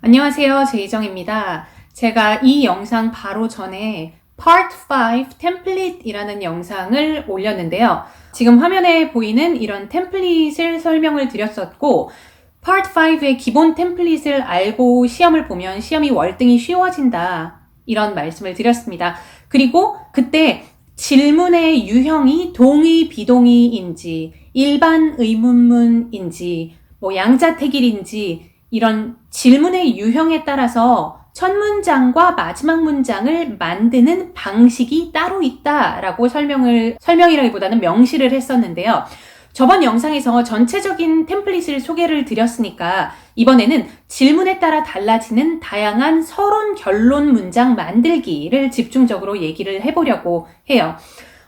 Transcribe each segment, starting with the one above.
안녕하세요. 제이정입니다. 제가 이 영상 바로 전에 Part 5 템플릿이라는 영상을 올렸는데요. 지금 화면에 보이는 이런 템플릿을 설명을 드렸었고 Part 5의 기본 템플릿을 알고 시험을 보면 시험이 월등히 쉬워진다. 이런 말씀을 드렸습니다. 그리고 그때 질문의 유형이 동의, 비동의인지 일반 의문문인지 양자택일인지 이런 질문의 유형에 따라서 첫 문장과 마지막 문장을 만드는 방식이 따로 있다라고 설명이라기보다는 명시를 했었는데요. 저번 영상에서 전체적인 템플릿을 소개를 드렸으니까 이번에는 질문에 따라 달라지는 다양한 서론 결론 문장 만들기를 집중적으로 얘기를 해보려고 해요.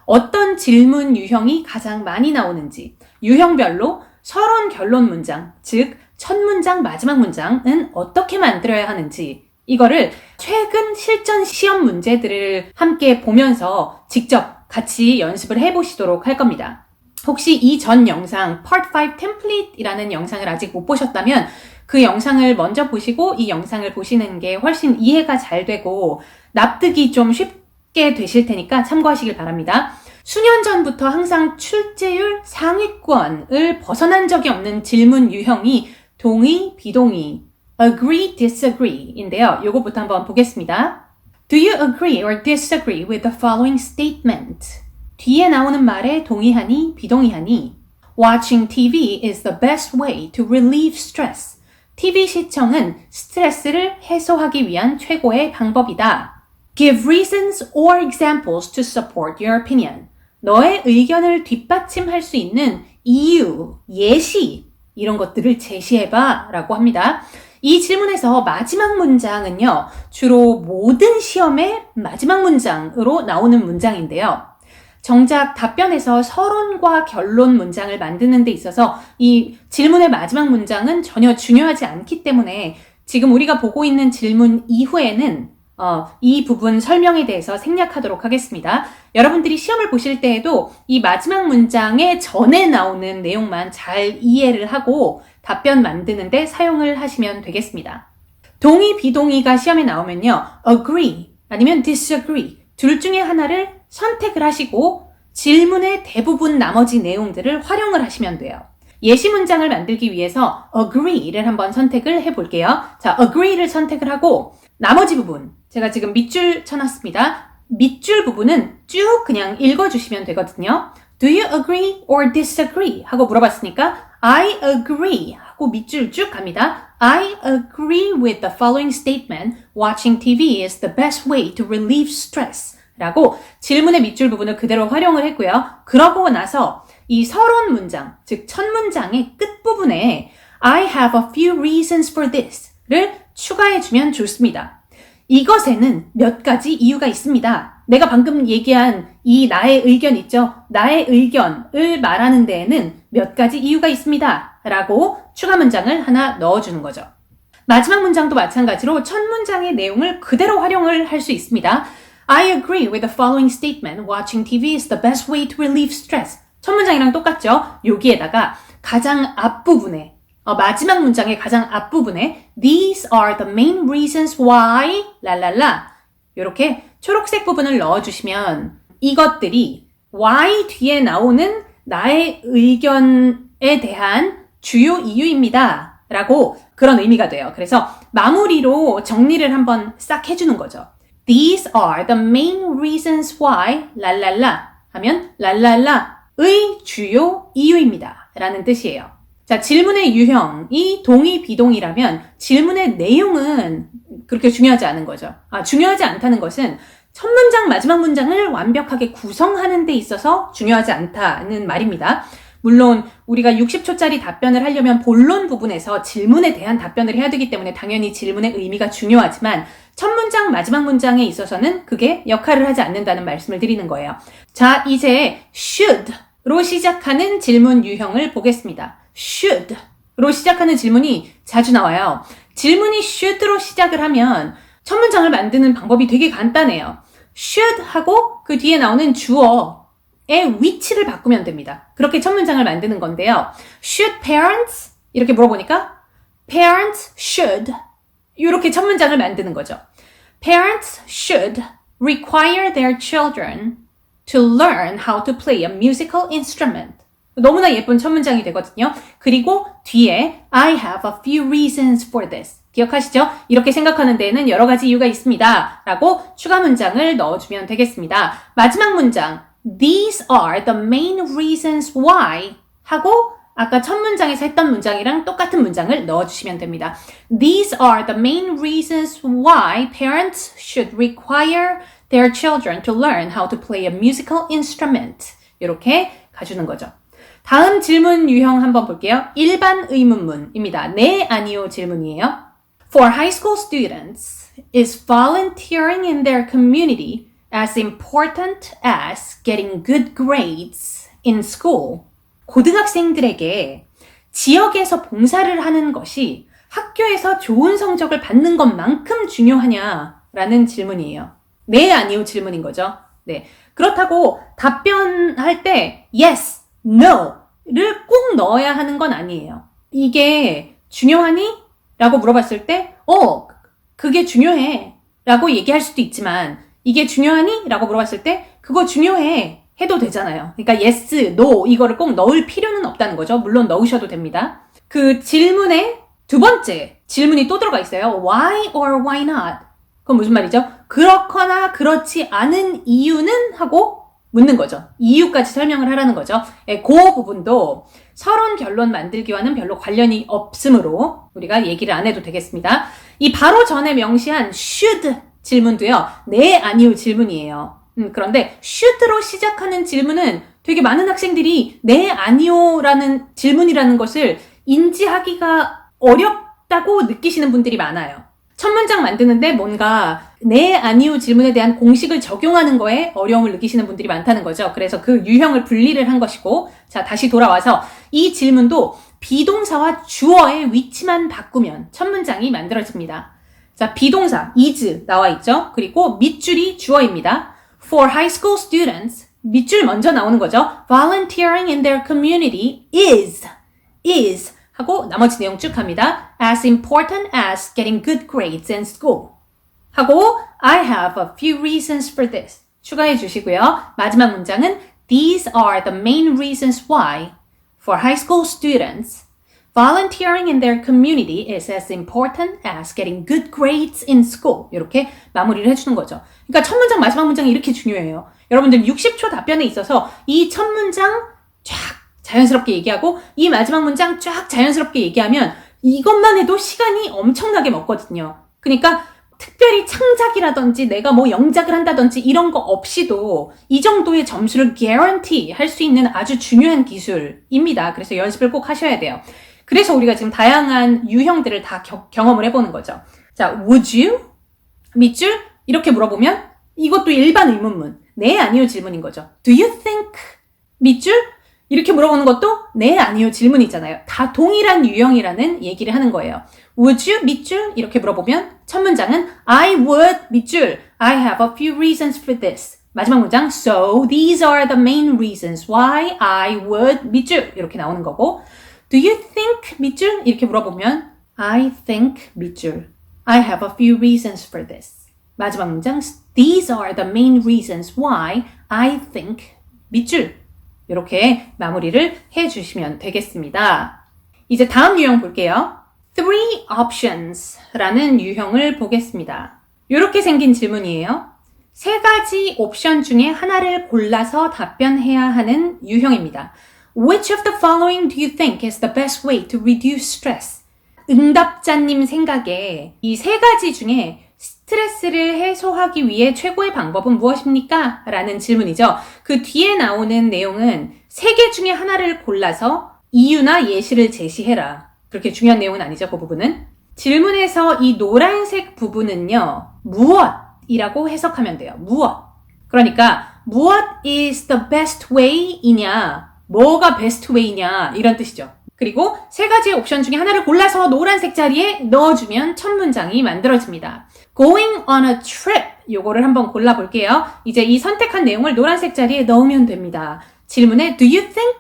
어떤 질문 유형이 가장 많이 나오는지, 유형별로 서론 결론 문장, 즉 첫 문장, 마지막 문장은 어떻게 만들어야 하는지 이거를 최근 실전 시험 문제들을 함께 보면서 직접 같이 연습을 해보시도록 할 겁니다. 혹시 이 전 영상 Part 5 템플릿이라는 영상을 아직 못 보셨다면 그 영상을 먼저 보시고 이 영상을 보시는 게 훨씬 이해가 잘 되고 납득이 좀 쉽게 되실 테니까 참고하시길 바랍니다. 수년 전부터 항상 출제율 상위권을 벗어난 적이 없는 질문 유형이 동의, 비동의, agree, disagree 인데요. 요거부터 한번 보겠습니다. Do you agree or disagree with the following statement? 뒤에 나오는 말에 동의하니, 비동의하니? Watching TV is the best way to relieve stress. TV 시청은 스트레스를 해소하기 위한 최고의 방법이다. Give reasons or examples to support your opinion. 너의 의견을 뒷받침할 수 있는 이유, 예시 이런 것들을 제시해봐 라고 합니다. 이 질문에서 마지막 문장은요. 주로 모든 시험의 마지막 문장으로 나오는 문장인데요. 정작 답변에서 서론과 결론 문장을 만드는 데 있어서 이 질문의 마지막 문장은 전혀 중요하지 않기 때문에 지금 우리가 보고 있는 질문 이후에는 이 부분 설명에 대해서 생략하도록 하겠습니다. 여러분들이 시험을 보실 때에도 이 마지막 문장의 전에 나오는 내용만 잘 이해를 하고 답변 만드는데 사용을 하시면 되겠습니다. 동의, 비동의가 시험에 나오면요. agree 아니면 disagree 둘 중에 하나를 선택을 하시고 질문의 대부분 나머지 내용들을 활용을 하시면 돼요. 예시 문장을 만들기 위해서 agree를 한번 선택을 해볼게요. 자, agree를 선택을 하고 나머지 부분 제가 지금 밑줄 쳐놨습니다. 밑줄 부분은 쭉 그냥 읽어주시면 되거든요. Do you agree or disagree? 하고 물어봤으니까 I agree 하고 밑줄 쭉 갑니다. I agree with the following statement. Watching TV is the best way to relieve stress. 라고 질문의 밑줄 부분을 그대로 활용을 했고요. 그러고 나서 이 서론 문장, 즉 첫 문장의 끝부분에 I have a few reasons for this 를 추가해주면 좋습니다. 이것에는 몇 가지 이유가 있습니다. 내가 방금 얘기한 이 나의 의견 있죠? 나의 의견을 말하는 데에는 몇 가지 이유가 있습니다. 라고 추가 문장을 하나 넣어주는 거죠. 마지막 문장도 마찬가지로 첫 문장의 내용을 그대로 활용을 할 수 있습니다. I agree with the following statement. Watching TV is the best way to relieve stress. 첫 문장이랑 똑같죠? 여기에다가 가장 앞부분에 마지막 문장의 가장 앞부분에 These are the main reasons why 랄랄라 이렇게 초록색 부분을 넣어주시면 이것들이 why 뒤에 나오는 나의 의견에 대한 주요 이유입니다 라고 그런 의미가 돼요. 그래서 마무리로 정리를 한번 싹 해주는 거죠. These are the main reasons why 랄랄라 하면 랄랄라의 주요 이유입니다 라는 뜻이에요. 자, 질문의 유형이 동의, 비동의라면 질문의 내용은 그렇게 중요하지 않은 거죠. 중요하지 않다는 것은 첫 문장, 마지막 문장을 완벽하게 구성하는 데 있어서 중요하지 않다는 말입니다. 물론 우리가 60초짜리 답변을 하려면 본론 부분에서 질문에 대한 답변을 해야 되기 때문에 당연히 질문의 의미가 중요하지만 첫 문장, 마지막 문장에 있어서는 그게 역할을 하지 않는다는 말씀을 드리는 거예요. 자, 이제 should로 시작하는 질문 유형을 보겠습니다. should로 시작하는 질문이 자주 나와요. 질문이 should로 시작을 하면 첫 문장을 만드는 방법이 되게 간단해요. should 하고 그 뒤에 나오는 주어의 위치를 바꾸면 됩니다. 그렇게 첫 문장을 만드는 건데요. Should parents? 이렇게 물어보니까 parents should 이렇게 첫 문장을 만드는 거죠. Parents should require their children to learn how to play a musical instrument. 너무나 예쁜 첫 문장이 되거든요. 그리고 뒤에 I have a few reasons for this. 기억하시죠? 이렇게 생각하는 데에는 여러 가지 이유가 있습니다. 라고 추가 문장을 넣어주면 되겠습니다. 마지막 문장 These are the main reasons why 하고 아까 첫 문장에서 했던 문장이랑 똑같은 문장을 넣어주시면 됩니다. These are the main reasons why parents should require their children to learn how to play a musical instrument. 이렇게 가주는 거죠. 다음 질문 유형 한번 볼게요. 일반 의문문입니다. 네, 아니요 질문이에요. For high school students, is volunteering in their community as important as getting good grades in school? 고등학생들에게 지역에서 봉사를 하는 것이 학교에서 좋은 성적을 받는 것만큼 중요하냐라는 질문이에요. 네, 아니요 질문인 거죠. 네. 그렇다고 답변할 때 yes, no를 꼭 넣어야 하는 건 아니에요. 이게 중요하니? 라고 물어봤을 때 그게 중요해 라고 얘기할 수도 있지만 이게 중요하니? 라고 물어봤을 때 그거 중요해 해도 되잖아요. 그러니까 yes, no 이거를 꼭 넣을 필요는 없다는 거죠. 물론 넣으셔도 됩니다. 그 질문에 두 번째 질문이 또 들어가 있어요. Why or why not? 그건 무슨 말이죠? 그렇거나 그렇지 않은 이유는? 하고 묻는 거죠. 이유까지 설명을 하라는 거죠. 그 부분도 서론 결론 만들기와는 별로 관련이 없으므로 우리가 얘기를 안 해도 되겠습니다. 이 바로 전에 명시한 should 질문도요. 네, 아니요 질문이에요. 그런데 should로 시작하는 질문은 되게 많은 학생들이 네, 아니요라는 질문이라는 것을 인지하기가 어렵다고 느끼시는 분들이 많아요. 첫 문장 만드는데 뭔가 네, 아니요 질문에 대한 공식을 적용하는 거에 어려움을 느끼시는 분들이 많다는 거죠. 그래서 그 유형을 분리를 한 것이고 자, 다시 돌아와서 이 질문도 비동사와 주어의 위치만 바꾸면 첫 문장이 만들어집니다. 자, 비동사 is 나와 있죠. 그리고 밑줄이 주어입니다. For high school students, 밑줄 먼저 나오는 거죠. Volunteering in their community is 하고 나머지 내용 쭉 합니다. As important as getting good grades in school. 하고 I have a few reasons for this. 추가해 주시고요. 마지막 문장은 These are the main reasons why for high school students volunteering in their community is as important as getting good grades in school. 이렇게 마무리를 해주는 거죠. 그러니까 첫 문장, 마지막 문장이 이렇게 중요해요. 여러분들 60초 답변에 있어서 이 첫 문장 쫙 자연스럽게 얘기하고 이 마지막 문장 쫙 자연스럽게 얘기하면 이것만 해도 시간이 엄청나게 먹거든요. 그러니까 특별히 창작이라든지 내가 뭐 영작을 한다든지 이런 거 없이도 이 정도의 점수를 guarantee 할 수 있는 아주 중요한 기술입니다. 그래서 연습을 꼭 하셔야 돼요. 그래서 우리가 지금 다양한 유형들을 다 경험을 해보는 거죠. 자, would you? 밑줄? 이렇게 물어보면 이것도 일반 의문문. 네, 아니요 질문인 거죠. Do you think? 밑줄? 이렇게 물어보는 것도 네, 아니요 질문이잖아요. 다 동일한 유형이라는 얘기를 하는 거예요. Would you? 밑줄? 이렇게 물어보면 첫 문장은 I would, 밑줄. I have a few reasons for this. 마지막 문장 So these are the main reasons why I would, 밑줄. 이렇게 나오는 거고 Do you think? 밑줄? 이렇게 물어보면 I think, 밑줄. I have a few reasons for this. 마지막 문장 These are the main reasons why I think, 밑줄. 이렇게 마무리를 해주시면 되겠습니다. 이제 다음 유형 볼게요. Three options 라는 유형을 보겠습니다. 이렇게 생긴 질문이에요. 세 가지 옵션 중에 하나를 골라서 답변해야 하는 유형입니다. Which of the following do you think is the best way to reduce stress? 응답자님 생각에 이 세 가지 중에 스트레스를 해소하기 위해 최고의 방법은 무엇입니까? 라는 질문이죠. 그 뒤에 나오는 내용은 세 개 중에 하나를 골라서 이유나 예시를 제시해라. 그렇게 중요한 내용은 아니죠, 그 부분은. 질문에서 이 노란색 부분은요, 무엇이라고 해석하면 돼요. 무엇. 그러니까, 무엇 is the best way 이냐, 뭐가 best way냐, 이런 뜻이죠. 그리고 세 가지의 옵션 중에 하나를 골라서 노란색 자리에 넣어주면 첫 문장이 만들어집니다. Going on a trip. 요거를 한번 골라볼게요. 이제 이 선택한 내용을 노란색 자리에 넣으면 됩니다. 질문에 do you think?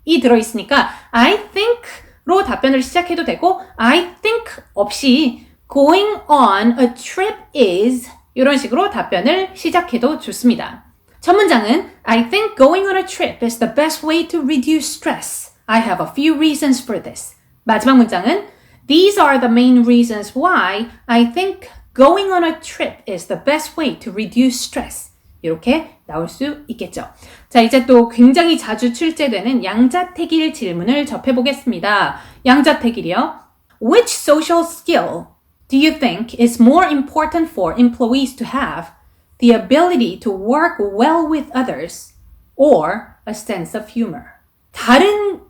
이 들어있으니까 I think 로 답변을 시작해도 되고 I think 없이 going on a trip is 이런 식으로 답변을 시작해도 좋습니다. 첫 문장은 I think going on a trip is the best way to reduce stress. I have a few reasons for this. 마지막 문장은 These are the main reasons why I think going on a trip is the best way to reduce stress. 이렇게 나올 수 있겠죠. 자, 이제 또 굉장히 자주 출제되는 양자택일 질문을 접해보겠습니다. 양자택일이요. Which social skill do you think is more important for employees to have? The ability to work well with others or a sense of humor. 다른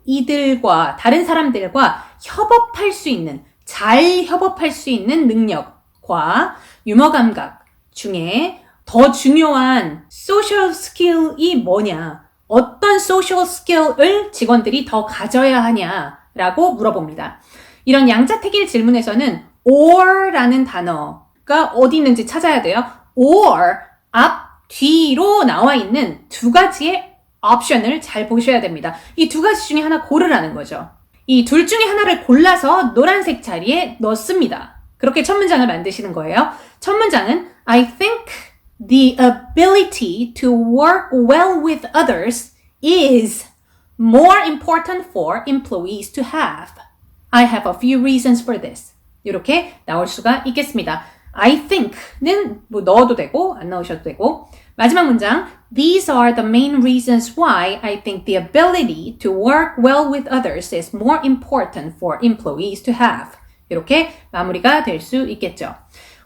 사람들과 협업할 수 있는, 잘 협업할 수 있는 능력과 유머 감각 중에 더 중요한 소셜 스킬이 뭐냐? 어떤 소셜 스킬을 직원들이 더 가져야 하냐라고 물어봅니다. 이런 양자택일 질문에서는 or라는 단어가 어디 있는지 찾아야 돼요. or, 앞, 뒤로 나와 있는 두 가지의 옵션을 잘 보셔야 됩니다. 이 두 가지 중에 하나 고르라는 거죠. 이 둘 중에 하나를 골라서 노란색 자리에 넣습니다. 그렇게 첫 문장을 만드시는 거예요. 첫 문장은 I think the ability to work well with others is more important for employees to have. I have a few reasons for this. 이렇게 나올 수가 있겠습니다. I think는 뭐 넣어도 되고 안 넣으셔도 되고 마지막 문장 These are the main reasons why I think the ability to work well with others is more important for employees to have. 이렇게 마무리가 될 수 있겠죠.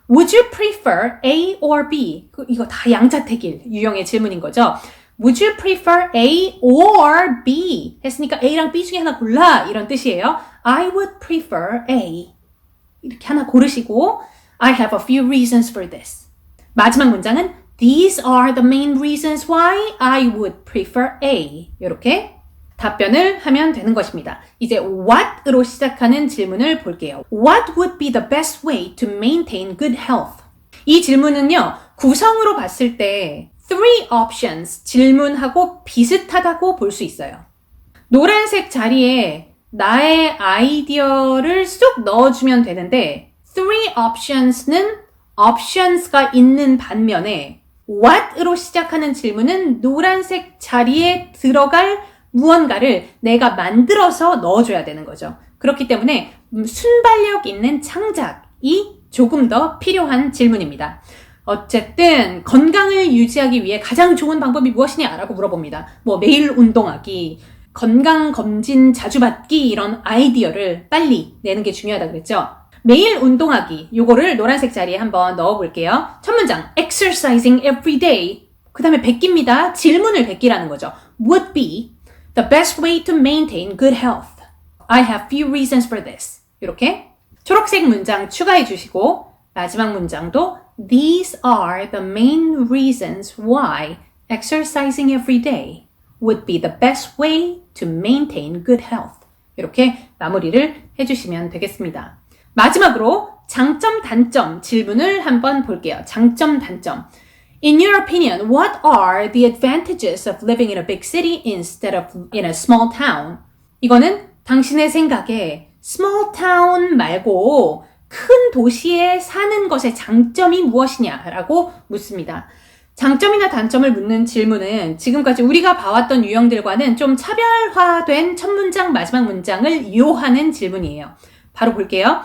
Would you prefer A or B? 이거 다 양자택일 유형의 질문인 거죠. Would you prefer A or B? 했으니까 A랑 B 중에 하나 골라 이런 뜻이에요. I would prefer A. 이렇게 하나 고르시고 I have a few reasons for this. 마지막 문장은 These are the main reasons why I would prefer A. 이렇게 답변을 하면 되는 것입니다. 이제 what으로 시작하는 질문을 볼게요. What would be the best way to maintain good health? 이 질문은요, 구성으로 봤을 때 three options 질문하고 비슷하다고 볼 수 있어요. 노란색 자리에 나의 아이디어를 쏙 넣어주면 되는데 three options는 options가 있는 반면에 what으로 시작하는 질문은 노란색 자리에 들어갈 무언가를 내가 만들어서 넣어줘야 되는 거죠. 그렇기 때문에 순발력 있는 창작이 조금 더 필요한 질문입니다. 어쨌든 건강을 유지하기 위해 가장 좋은 방법이 무엇이냐라고 물어봅니다. 뭐 매일 운동하기, 건강검진 자주 받기 이런 아이디어를 빨리 내는 게 중요하다고 그랬죠. 매일 운동하기, 요거를 노란색 자리에 한번 넣어볼게요. 첫 문장, exercising every day. 그 다음에 베끼입니다. 질문을 베끼라는 거죠. Would be the best way to maintain good health. I have few reasons for this. 이렇게 초록색 문장 추가해 주시고 마지막 문장도 These are the main reasons why exercising every day would be the best way to maintain good health. 이렇게 마무리를 해주시면 되겠습니다. 마지막으로 장점, 단점 질문을 한번 볼게요. 장점, 단점. In your opinion, what are the advantages of living in a big city instead of in a small town? 이거는 당신의 생각에 small town 말고 큰 도시에 사는 것의 장점이 무엇이냐라고 묻습니다. 장점이나 단점을 묻는 질문은 지금까지 우리가 봐왔던 유형들과는 좀 차별화된 첫 문장, 마지막 문장을 이용하는 질문이에요. 바로 볼게요.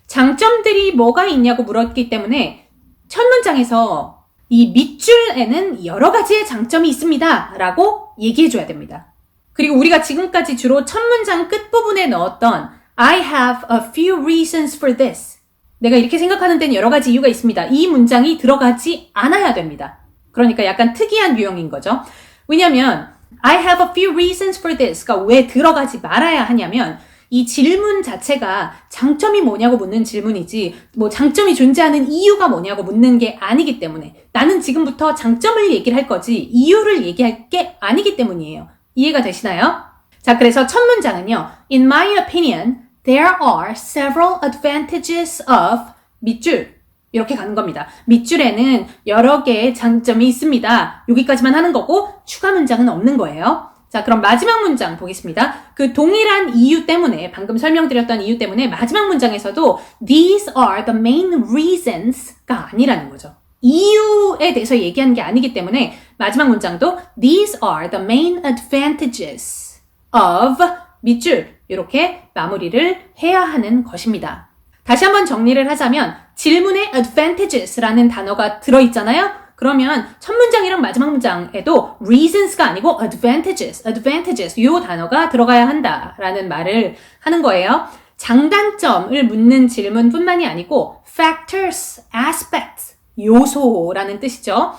장점들이 뭐가 있냐고 물었기 때문에 첫 문장에서 이 밑줄에는 여러 가지의 장점이 있습니다 라고 얘기해줘야 됩니다. 그리고 우리가 지금까지 주로 첫 문장 끝부분에 넣었던 I have a few reasons for this. 내가 이렇게 생각하는 데는 여러 가지 이유가 있습니다. 이 문장이 들어가지 않아야 됩니다. 그러니까 약간 특이한 유형인 거죠. 왜냐하면 I have a few reasons for this가 왜 들어가지 말아야 하냐면 이 질문 자체가 장점이 뭐냐고 묻는 질문이지 뭐 장점이 존재하는 이유가 뭐냐고 묻는 게 아니기 때문에 나는 지금부터 장점을 얘기를 할 거지 이유를 얘기할 게 아니기 때문이에요. 이해가 되시나요? 자, 그래서 첫 문장은요. In my opinion, there are several advantages of 밑줄 이렇게 가는 겁니다. 밑줄에는 여러 개의 장점이 있습니다. 여기까지만 하는 거고 추가 문장은 없는 거예요. 자, 그럼 마지막 문장 보겠습니다. 그 동일한 이유 때문에, 방금 설명드렸던 이유 때문에 마지막 문장에서도 These are the main reasons가 아니라는 거죠. 이유에 대해서 얘기하는 게 아니기 때문에 마지막 문장도 These are the main advantages of 밑줄 이렇게 마무리를 해야 하는 것입니다. 다시 한번 정리를 하자면 질문에 advantages라는 단어가 들어있잖아요. 그러면 첫 문장이랑 마지막 문장에도 reasons가 아니고 advantages 이 단어가 들어가야 한다라는 말을 하는 거예요. 장단점을 묻는 질문뿐만이 아니고 factors, aspects, 요소라는 뜻이죠.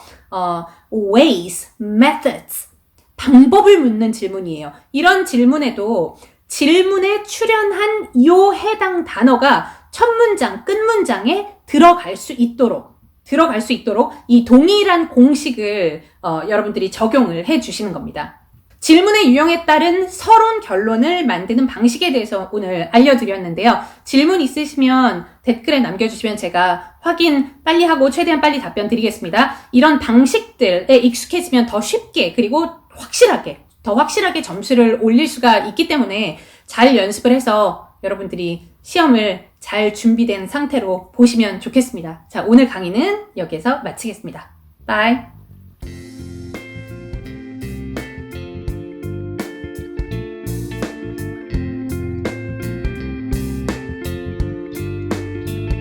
ways, methods, 방법을 묻는 질문이에요. 이런 질문에도 질문에 출연한 요 해당 단어가 첫 문장, 끝 문장에 들어갈 수 있도록 이 동일한 공식을 여러분들이 적용을 해 주시는 겁니다. 질문의 유형에 따른 서론 결론을 만드는 방식에 대해서 오늘 알려드렸는데요. 질문 있으시면 댓글에 남겨주시면 제가 확인 빨리 하고 최대한 빨리 답변 드리겠습니다. 이런 방식들에 익숙해지면 더 쉽게 그리고 더 확실하게 점수를 올릴 수가 있기 때문에 잘 연습을 해서 여러분들이 시험을 잘 준비된 상태로 보시면 좋겠습니다. 자, 오늘 강의는 여기에서 마치겠습니다. 바이.